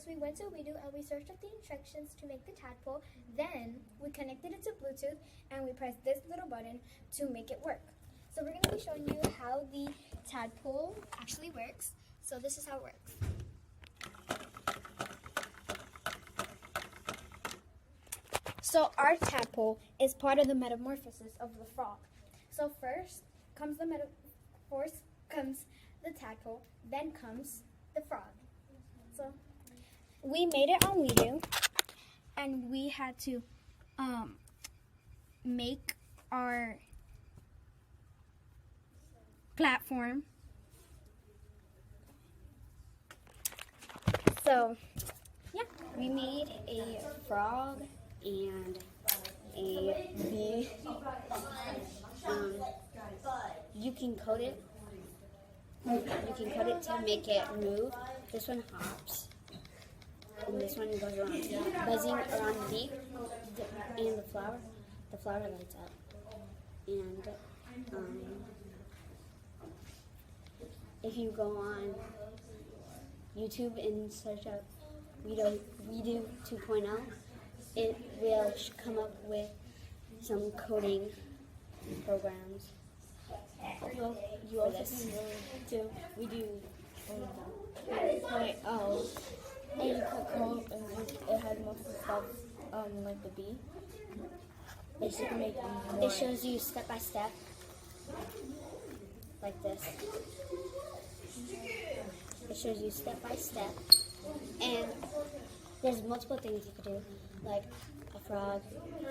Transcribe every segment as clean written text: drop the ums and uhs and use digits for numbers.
first we went to WeDo and we searched up the instructions to make the tadpole. Then we connected it to Bluetooth and we pressed this little button to make it work. So we're going to be showing you how the tadpole actually works. So this is how it works. So our tadpole is part of the metamorphosis of the frog. So first comes the tadpole, then comes the frog. So we made it on WeDo, and we had to make our platform. So yeah, we made a frog and a bee. You can code it. You can code it to make it move. This one hops, and this one goes around, buzzing around the bee, and the flower. The flower lights up, and if you go on YouTube and search up WeDo 2.0, it will come up with some coding programs. Well, you also can go to WeDo 2.0, and you click code, and it has multiple steps, like the bee. It shows you step by step, like this. It shows you step by step, and there's multiple things you could do, like a frog,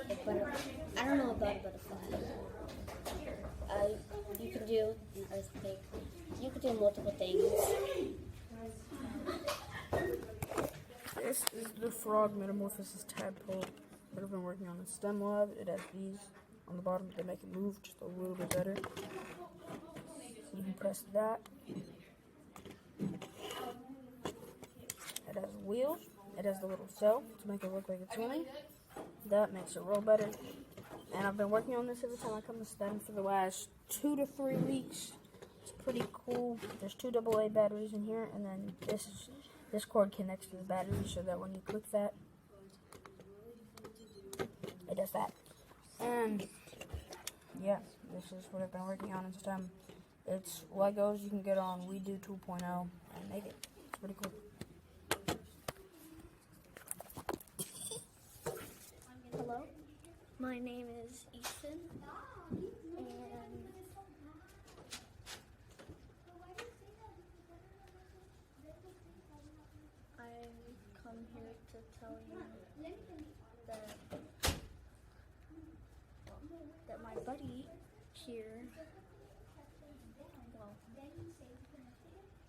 a butterfly. I don't know about a butterfly. You could do an earthquake. You could do multiple things. This is the frog metamorphosis tadpole that I've been working on in STEM Lab. It has these on the bottom to make it move just a little bit better. You can press that. It has wheels. It has the little cell to make it look like it's swimming. That makes it roll better. And I've been working on this every time I come to STEM for the last 2 to 3 weeks. It's pretty cool. There's 2 AA batteries in here, and then this cord connects to the battery so that when you click that, it does that. And yeah, this is what I've been working on in STEM. It's Legos you can get on WeDo 2.0 and make it. It's pretty cool. Hello, my name is Ethan, and I come here to tell you that my buddy here, well,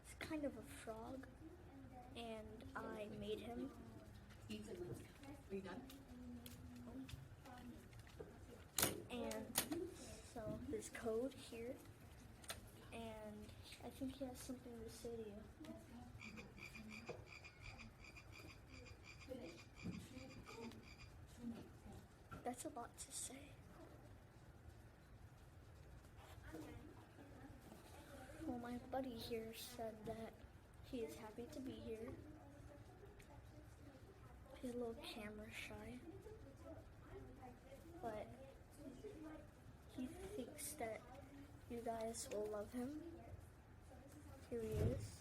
is kind of a frog, and I made him. Ethan, are you done? And so there's code here, and I think he has something to say to you. That's a lot to say. Well, my buddy here said that he is happy to be here. He's a little camera shy, but he thinks that you guys will love him. Here he is.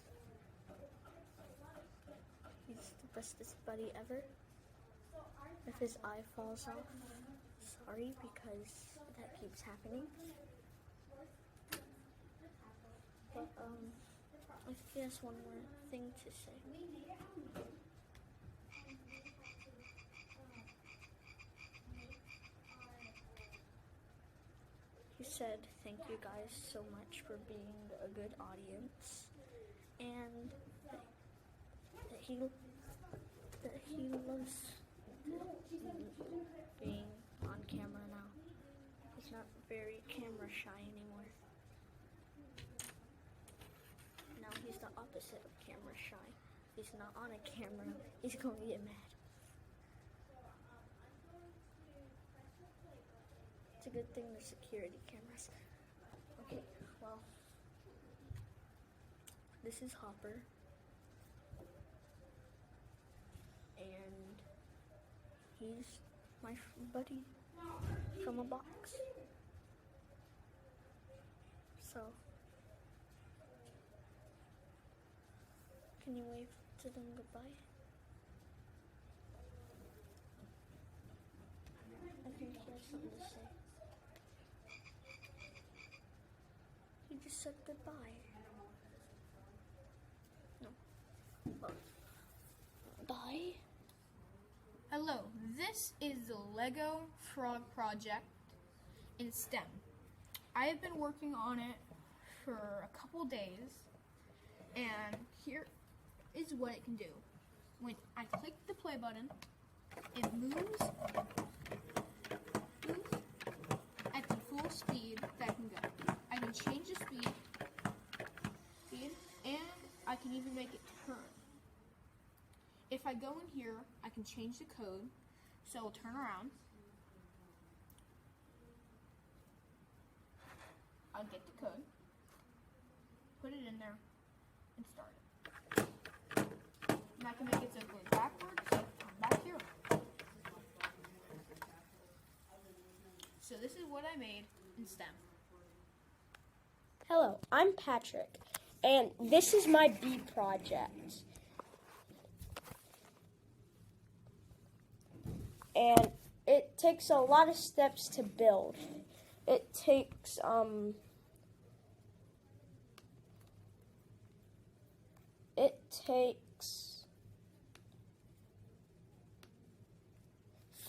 He's the bestest buddy ever. If his eye falls off, sorry, because that keeps happening. But I think he has one more thing to say. He said, "Thank you guys so much for being a good audience, and that he loves being on camera now. He's not very camera shy anymore. Now he's the opposite of camera shy. If he's not on a camera, he's going to get mad." It's a good thing there's security cameras. Okay, well, this is Hopper. He's my buddy from a box. So, can you wave to them goodbye? I think he has something to say. He just said goodbye. No. Well, bye. Hello, this is the LEGO Frog Project in STEM. I have been working on it for a couple days, and here is what it can do. When I click the play button, it moves at the full speed that I can go. I can change the speed, and I can even make it turn. If I go in here, I can change the code, so it'll turn around. I'll get the code, put it in there, and start it. And I can make it so it goes backwards, come back here. So this is what I made in STEM. Hello, I'm Patrick, and this is my bee project. And it takes a lot of steps to build. It takes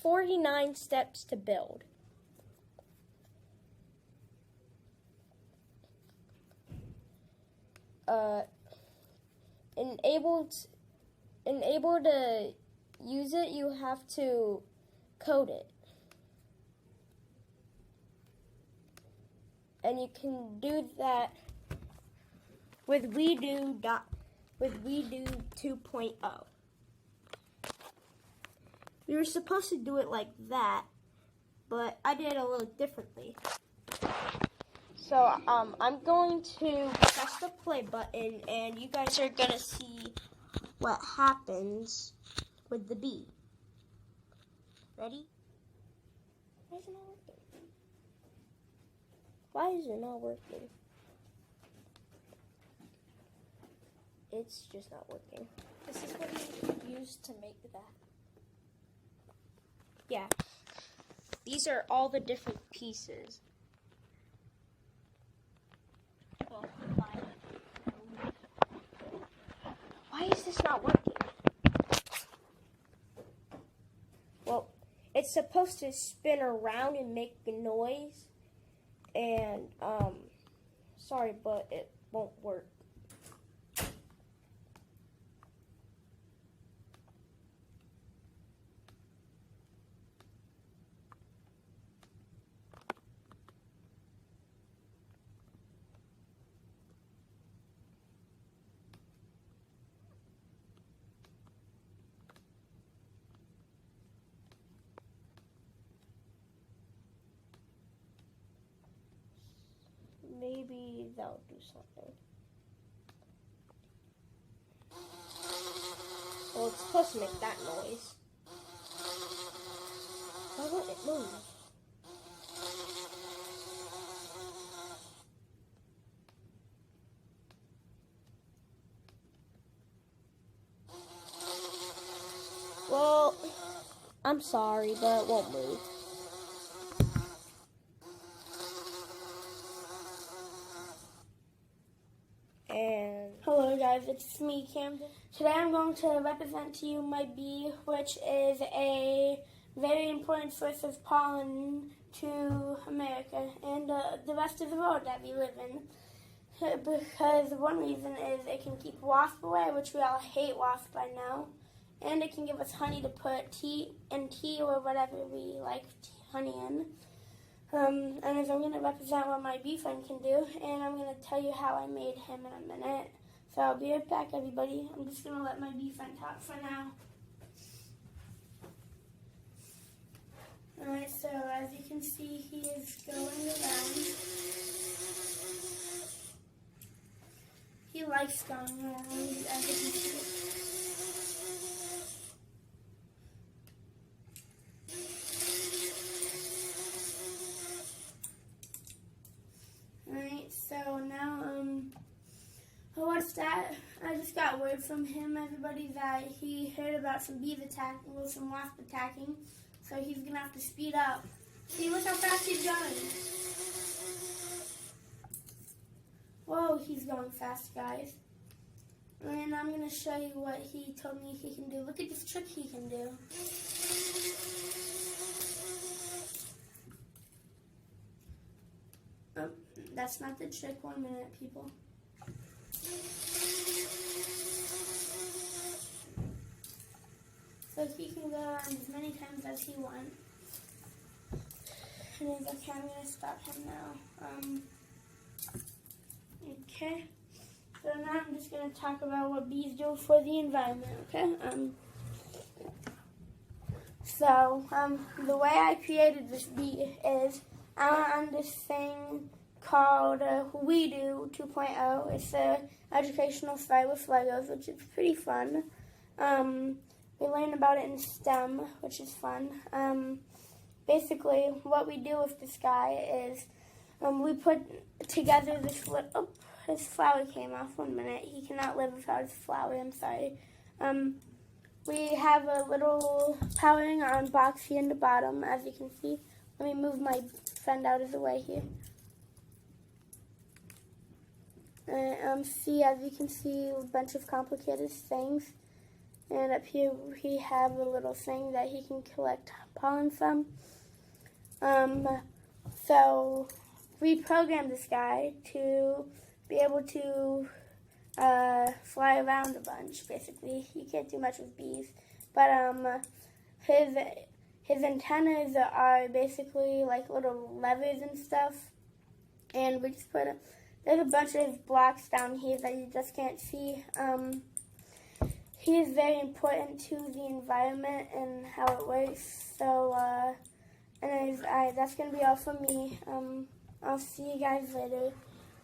49 steps to build. Able to use it, you have to code it. And you can do that with WeDo 2.0. We were supposed to do it like that, but I did it a little differently. So I'm going to press the play button, and you guys are gonna see what happens with the bee. Ready? Why is it not working? Why is it not working? It's just not working. This is what you used to make that. Yeah. These are all the different pieces. Why is this not working? Well, it's supposed to spin around and make a noise. And, sorry, but it won't work. Maybe that'll do something. Well, it's supposed to make that noise. Why won't it move? Well, I'm sorry, but it won't move. And hello guys, it's me, Camden. Today I'm going to represent to you my bee, which is a very important source of pollen to America and the rest of the world that we live in. Because one reason is it can keep wasps away, which we all hate wasps by now. And it can give us honey to put tea or whatever we like honey in. And I'm going to represent what my bee friend can do, and I'm going to tell you how I made him in a minute. So I'll be right back, everybody. I'm just going to let my bee friend talk for now. Alright, so as you can see, he is going around. He likes going around, as you can see. word from him, everybody, that he heard about some bees attacking, well, some wasp attacking, so he's gonna have to speed up. See, look how fast he's going. Whoa, he's going fast, guys. And I'm gonna show you what he told me he can do. Look at this trick he can do. Oh, that's not the trick. 1 minute, people. So he can go around as many times as he wants. And he's okay, I'm gonna stop him now. Okay. So now I'm just gonna talk about what bees do for the environment, okay? The way I created this bee is I'm on this thing called WEDO 2.0. It's an educational site with Legos, which is pretty fun. We learn about it in STEM, which is fun. Basically, what we do with this guy is we put together this little... Oh, his flower came off. 1 minute. He cannot live without his flower. I'm sorry. We have a little powering on box here in the bottom, as you can see. Let me move my friend out of the way here. See, as you can see, a bunch of complicated things. And up here we have a little thing that he can collect pollen from. So we programmed this guy to be able to fly around a bunch, basically. You can't do much with bees. But his antennas are basically like little levers and stuff. And we just there's a bunch of blocks down here that you just can't see. He is very important to the environment and how it works. So, anyways, that's going to be all from me. I'll see you guys later.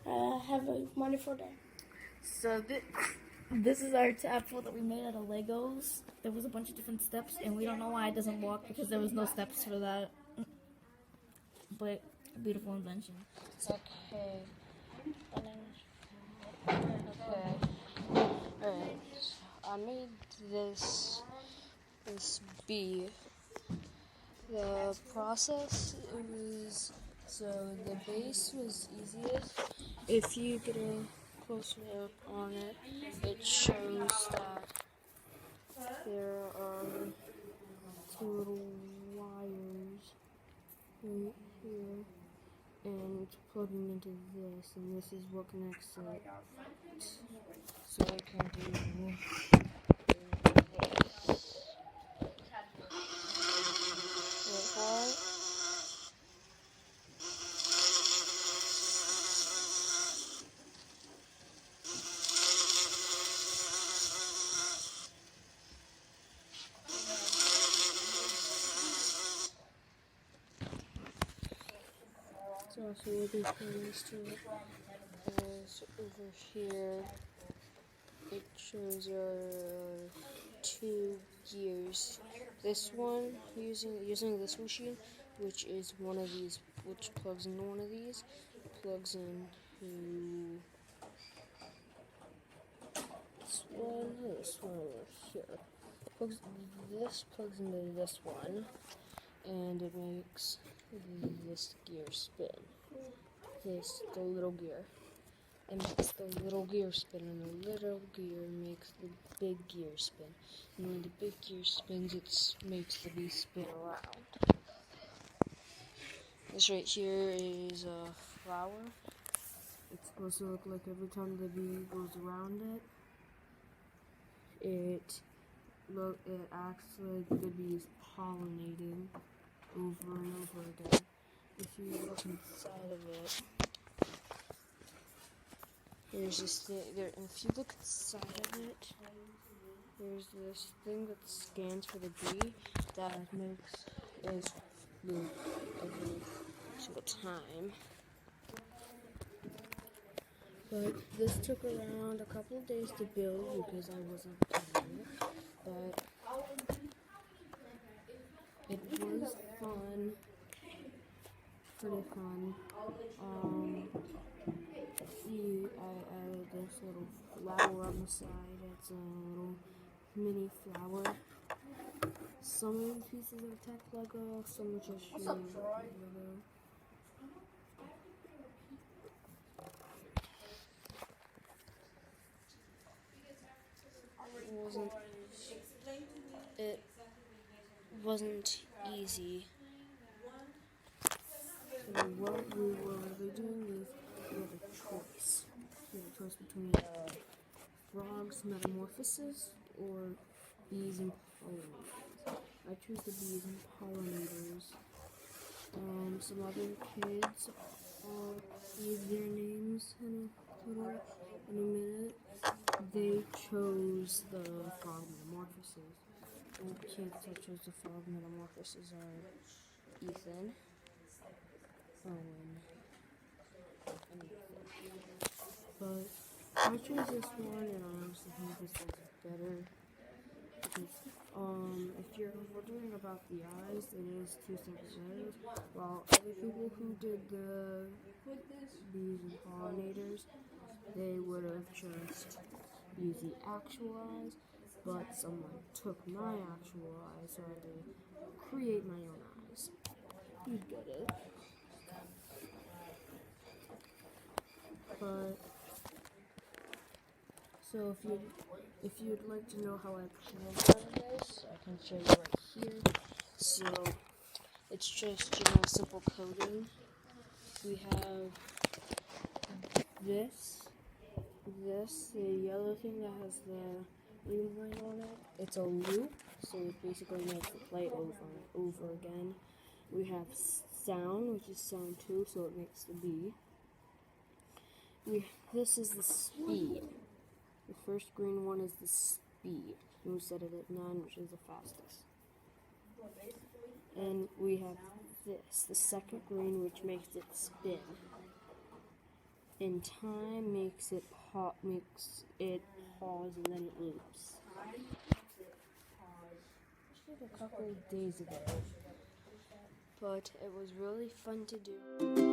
Have a wonderful day. So this is our tadpole that we made out of Legos. There was a bunch of different steps, and we don't know why it doesn't walk because there was no steps for that. But a beautiful invention. Okay. Alright. I made this bee. The process was, so the base was easiest. If you get a closer look on it, it shows that there are two little wires right here, and it's plugging into this, and this is what connects it. So I can do this. Wait for it. So what these things to is over here. It shows your two gears. This one using this machine, which is one of these, which plugs into one of these, plugs into this one over here. This plugs into this one, and it makes this gear spin. The little gear. It makes the little gear spin, and the little gear makes the big gear spin. And when the big gear spins, it makes the bee spin around. This right here is a flower. It's supposed to look like every time the bee goes around it, it acts like the bee is pollinating over and over again. If you look inside of it, there's this thing there. If you look inside of it, there's this thing that scans for the bee that makes it move every single time. But this took around a couple of days to build because I wasn't here. But it was fun. Pretty fun. I added this little flower on the side. It's a little mini flower. Some of these pieces are tech Lego, some are just Lego. It wasn't easy. So what we were really doing is we had a choice. We had a choice between frogs, metamorphosis, or bees and pollinators. I chose the bees and pollinators. Some other kids, I'll leave their names in a minute. They chose the frog metamorphosis. And the kids that chose the frog metamorphosis are Ethan, Owen, and Ethan. But I chose this one, and I honestly think this one's better. Because, if you're wondering about the eyes, it is 2 separate letters. While other people who did the bees and pollinators, they would have just used the actual eyes, but someone took my actual eyes, so I had to create my own eyes. You get it. But so if you'd like to know how I created this, I can show you right here. So it's just simple coding. We have this, the yellow thing that has the green line on it. It's a loop, so it basically makes it play over and over again. We have sound, which is sound 2, so it makes the B. This is the speed. The first green one is the speed. And we set it at 9, which is the fastest. And we have this, the second green, which makes it spin. And time makes it pause, and then it loops. I did a couple of days ago, but it was really fun to do.